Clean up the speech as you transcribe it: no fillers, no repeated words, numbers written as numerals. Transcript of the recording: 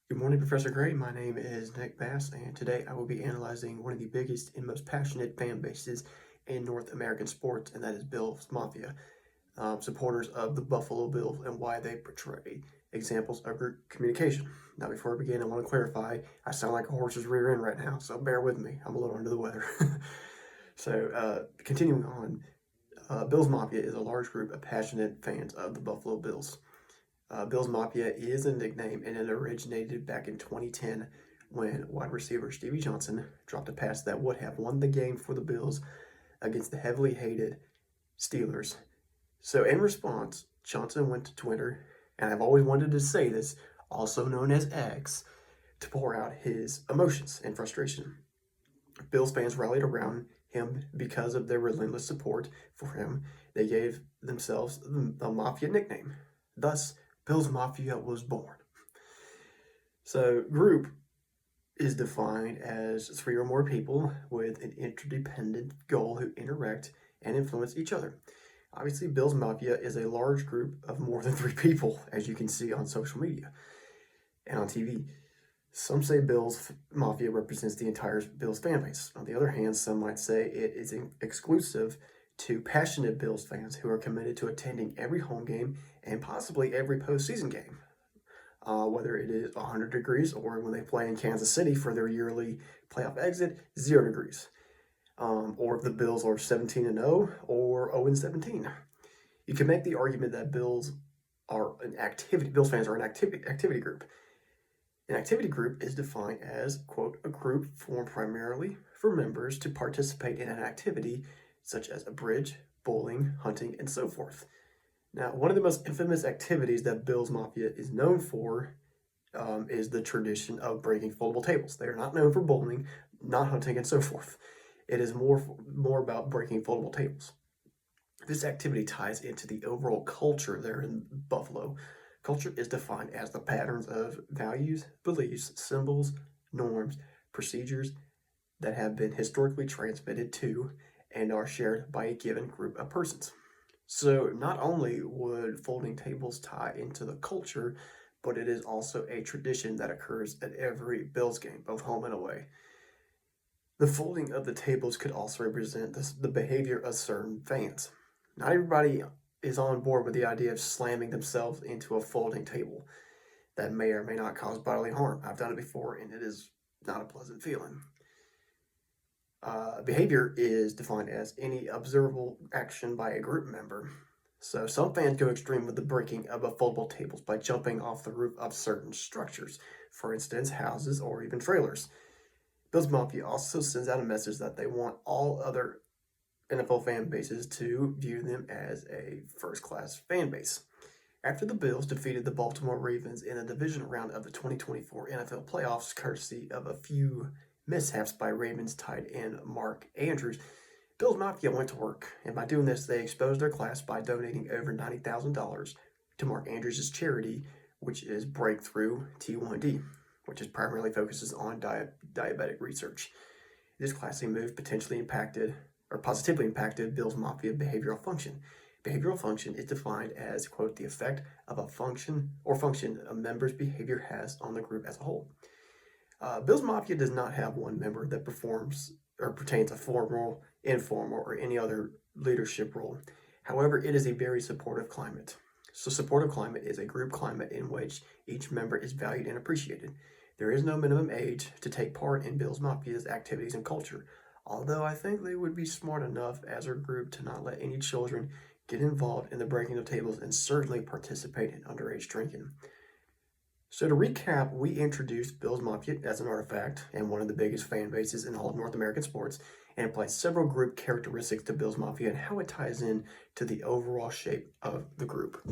Good morning, Professor Gray. My name is Nick Bass, and today I will be analyzing one of the biggest and most passionate fan bases in North American sports, and that is Bills Mafia, supporters of the Buffalo Bills and why they portray examples of group communication. Now, before I begin, I want to clarify I sound like a horse's rear end right now, so bear with me. I'm a little under the weather. Continuing on, Bills Mafia is a large group of passionate fans of the Buffalo Bills. Bills Mafia is a nickname, and it originated back in 2010 when wide receiver Stevie Johnson dropped a pass that would have won the game for the Bills against the heavily hated Steelers. So, in response, Johnson went to Twitter, and I've always wanted to say this, also known as X, to pour out his emotions and frustration. Bills fans rallied around him because of their relentless support for him. They gave themselves the Mafia nickname. Thus, Bills Mafia was born. So, group is defined as three or more people with an interdependent goal who interact and influence each other. Obviously, Bills Mafia is a large group of more than three people, as you can see on social media and on TV. Some say Bills Mafia represents the entire Bills fan base. On the other hand, some might say it is exclusive to passionate Bills fans who are committed to attending every home game and possibly every postseason game. Whether it is 100 degrees or when they play in Kansas City for their yearly playoff exit, 0 degrees. Or if the Bills are 17-0 or 0-17. You can make the argument that Bills fans are an activity group. An activity group is defined as, quote, a group formed primarily for members to participate in an activity such as a bridge, bowling, hunting, and so forth. Now, one of the most infamous activities that Bills Mafia is known for is the tradition of breaking foldable tables. They are not known for bowling, not hunting, and so forth. It is more about breaking foldable tables. This activity ties into the overall culture there in Buffalo. Culture is defined as the patterns of values, beliefs, symbols, norms, procedures that have been historically transmitted to and are shared by a given group of persons. So, not only would folding tables tie into the culture, but it is also a tradition that occurs at every Bills game, both home and away. The folding of the tables could also represent the behavior of certain fans. Not everybody is on board with the idea of slamming themselves into a folding table. That may or may not cause bodily harm. I've done it before, and it is not a pleasant feeling. Behavior is defined as any observable action by a group member. So some fans go extreme with the breaking of foldable tables by jumping off the roof of certain structures, for instance, houses or even trailers. Bills Mafia also sends out a message that they want all other NFL fan bases to view them as a first-class fan base. After the Bills defeated the Baltimore Ravens in a division round of the 2024 NFL playoffs, courtesy of a few mishaps by Ravens tight end Mark Andrews, Bills Mafia went to work, and by doing this, they exposed their class by donating over $90,000 to Mark Andrews' charity, which is Breakthrough T1D, which is primarily focuses on diabetic research. This classy move positively impacted Bills Mafia behavioral function. Behavioral function is defined as, quote, the effect of a function a member's behavior has on the group as a whole. Bills Mafia does not have one member that performs or pertains a formal, informal, or any other leadership role. However, it is a very supportive climate. So, supportive climate is a group climate in which each member is valued and appreciated. There is no minimum age to take part in Bills Mafia's activities and culture, although I think they would be smart enough as a group to not let any children get involved in the breaking of tables and certainly participate in underage drinking. So to recap, we introduced Bills Mafia as an artifact and one of the biggest fan bases in all of North American sports, and applied several group characteristics to Bills Mafia and how it ties in to the overall shape of the group.